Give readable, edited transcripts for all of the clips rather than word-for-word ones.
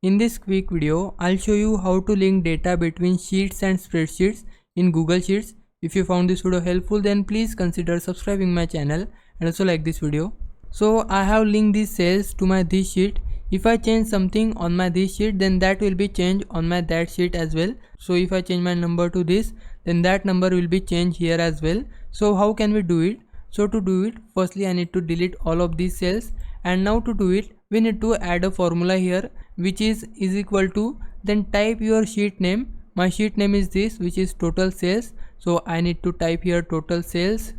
In this quick video, I'll show you how to link data between sheets and spreadsheets in Google Sheets. If you found this video helpful, then please consider subscribing my channel and also like this video. So I have linked these cells to my this sheet. If I change something on my this sheet, then that will be changed on my that sheet as well. So if I change my number to this, then that number will be changed here as well. So how can we do it? So to do it, firstly I need to delete all of these cells, and now to do it, we need to add a formula here which is equal to, then type your sheet name. My sheet name is this, which is total sales. So I need to type here total sales,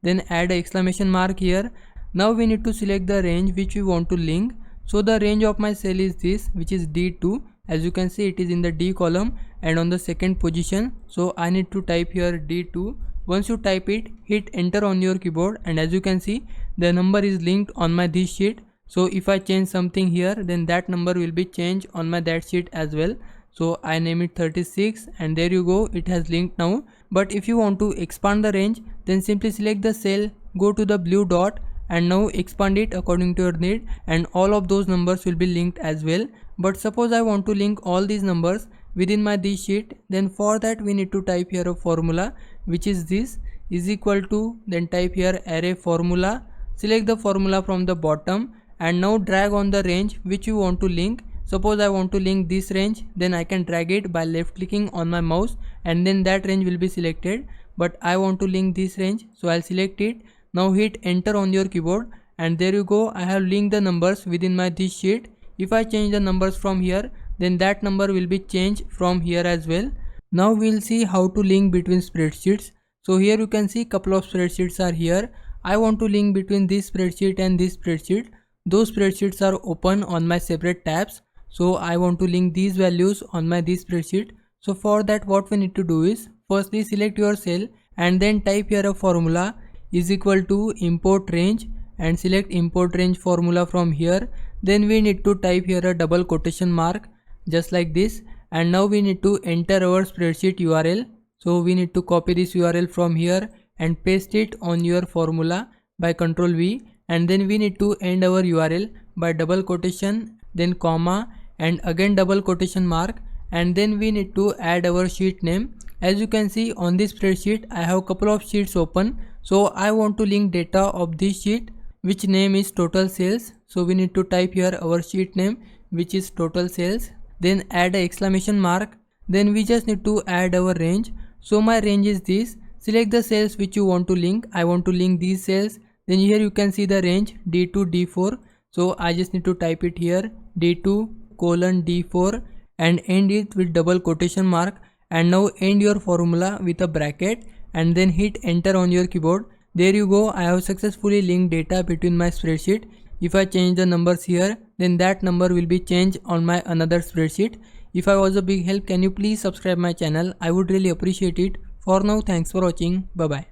then add an exclamation mark here. Now we need to select the range which we want to link. So the range of my cell is this, which is D2. As you can see, it is in the D column and on the second position. So I need to type here D2. Once you type it, hit enter on your keyboard, and as you can see, the number is linked on my this sheet. So if I change something here, then that number will be changed on my that sheet as well. So I name it 36, and there you go, it has linked now. But if you want to expand the range, then simply select the cell, go to the blue dot, and now expand it according to your need, and all of those numbers will be linked as well. But suppose I want to link all these numbers within my this sheet, then for that we need to type here a formula which is this, is equal to, then type here array formula, select the formula from the bottom, and now drag on the range which you want to link. Suppose I want to link this range, then I can drag it by left clicking on my mouse, and then that range will be selected. But I want to link this range, so I'll select it. Now hit enter on your keyboard, and there you go, I have linked the numbers within my this sheet. If I change the numbers from here, then that number will be changed from here as well. Now we'll see how to link between spreadsheets. So here you can see couple of spreadsheets are here. I want to link between this spreadsheet and this spreadsheet. Those spreadsheets are open on my separate tabs. So I want to link these values on my this spreadsheet. So for that, what we need to do is, firstly select your cell and then type here a formula is equal to import range, and select import range formula from here. Then we need to type here a double quotation mark just like this, and now we need to enter our spreadsheet URL. So we need to copy this URL from here and paste it on your formula by Ctrl V, and then we need to end our URL by double quotation, then comma, and again double quotation mark, and then we need to add our sheet name. As you can see on this spreadsheet, I have couple of sheets open. So I want to link data of this sheet which name is total sales. So we need to type here our sheet name which is total sales, then add an exclamation mark, then we just need to add our range. So my range is this, select the cells which you want to link. I want to link these cells. Then here you can see the range D2 D4. So I just need to type it here D2 colon D4 and end it with double quotation mark, and now end your formula with a bracket and then hit enter on your keyboard. There you go, I have successfully linked data between my spreadsheet. If I change the numbers here, then that number will be changed on my another spreadsheet. If I was a big help, can you please subscribe my channel? I would really appreciate it. For now, thanks for watching. Bye bye.